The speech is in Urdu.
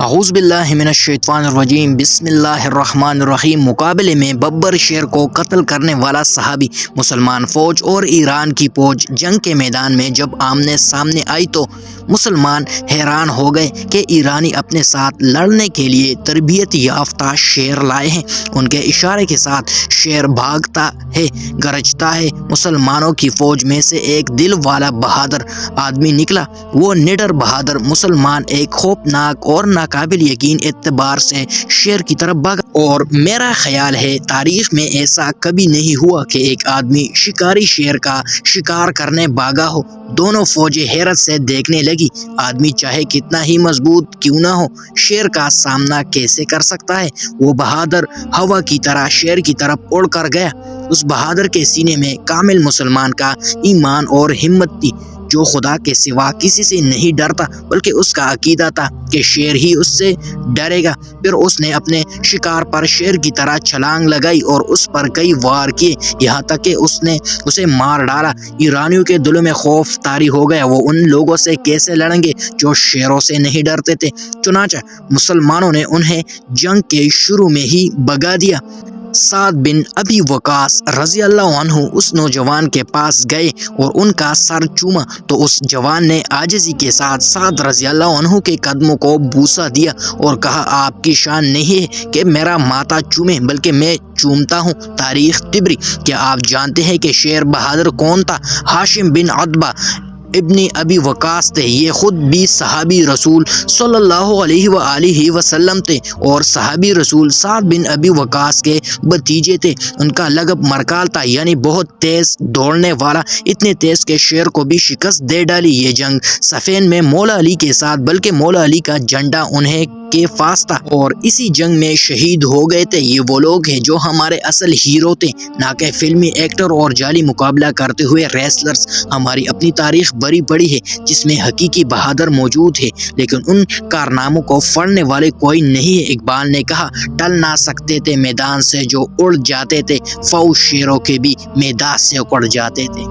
اعوذ باللہ من الشیطان الرجیم بسم اللہ الرحمن الرحیم۔ مقابلے میں ببر شیر کو قتل کرنے والا صحابی۔ مسلمان فوج اور ایران کی فوج جنگ کے میدان میں جب آمنے سامنے آئی تو مسلمان حیران ہو گئے کہ ایرانی اپنے ساتھ لڑنے کے لیے تربیت یافتہ شیر لائے ہیں۔ ان کے اشارے کے ساتھ شیر بھاگتا ہے، گرجتا ہے۔ مسلمانوں کی فوج میں سے ایک دل والا بہادر آدمی نکلا۔ وہ نڈر بہادر مسلمان ایک خوفناک اور ناقابل یقین اعتبار سے شیر کی طرف بھاگا، اور میرا خیال ہے تاریخ میں ایسا کبھی نہیں ہوا کہ ایک آدمی شکاری شیر کا شکار کرنے بھاگا ہو۔ دونوں فوجیں حیرت سے دیکھنے لگی۔ آدمی چاہے کتنا ہی مضبوط کیوں نہ ہو، شیر کا سامنا کیسے کر سکتا ہے؟ وہ بہادر ہوا کی طرح شیر کی طرف اڑ کر گیا۔ اس بہادر کے سینے میں کامل مسلمان کا ایمان اور ہمت تھی، جو خدا کے سوا کسی سے نہیں ڈرتا، بلکہ اس کا عقیدہ تھا کہ شیر ہی اس سے ڈرے گا۔ پھر اس نے اپنے شکار پر شیر کی طرح چھلانگ لگائی اور اس پر کئی وار کیے، یہاں تک کہ اس نے اسے مار ڈالا۔ ایرانیوں کے دلوں میں خوف طاری ہو گیا۔ وہ ان لوگوں سے کیسے لڑیں گے جو شیروں سے نہیں ڈرتے تھے؟ چنانچہ مسلمانوں نے انہیں جنگ کے شروع میں ہی بھگا دیا۔ سعد بن ابی وقاص رضی اللہ عنہ اس نوجوان کے پاس گئے اور ان کا سر چوما تو اس جوان نے عاجزی کے ساتھ سعد رضی اللہ عنہ کے قدموں کو بوسہ دیا اور کہا، آپ کی شان نہیں ہے کہ میرا ماتھا چومیں، بلکہ میں چومتا ہوں تاریخ تبری۔ کیا آپ جانتے ہیں کہ شیر بہادر کون تھا؟ ہاشم بن عتبہ ابن ابی وقاص تھے۔ یہ خود بھی صحابی رسول صلی اللہ علیہ وآلہ وسلم تھے اور صحابی رسول سعد بن ابی وقاص کے بھتیجے تھے۔ ان کا لقب مرکال تھا، یعنی بہت تیز دوڑنے والا، اتنے تیز کہ شیر کو بھی شکست دے ڈالی۔ یہ جنگ صفین میں مولا علی کے ساتھ، بلکہ مولا علی کا جھنڈا انہیں کے پاس تھا اور اسی جنگ میں شہید ہو گئے تھے۔ یہ وہ لوگ ہیں جو ہمارے اصل ہیرو تھے، نہ کہ فلمی ایکٹر اور جعلی مقابلہ کرتے ہوئے ریسلرز۔ ہماری اپنی تاریخ بری پڑی ہے جس میں حقیقی بہادر موجود ہے، لیکن ان کارناموں کو پڑھنے والے کوئی نہیں ہے۔ اقبال نے کہا، ٹل نہ سکتے تھے میدان سے جو اڑ جاتے تھے، فوج شیروں کے بھی میدان سے اکڑ جاتے تھے۔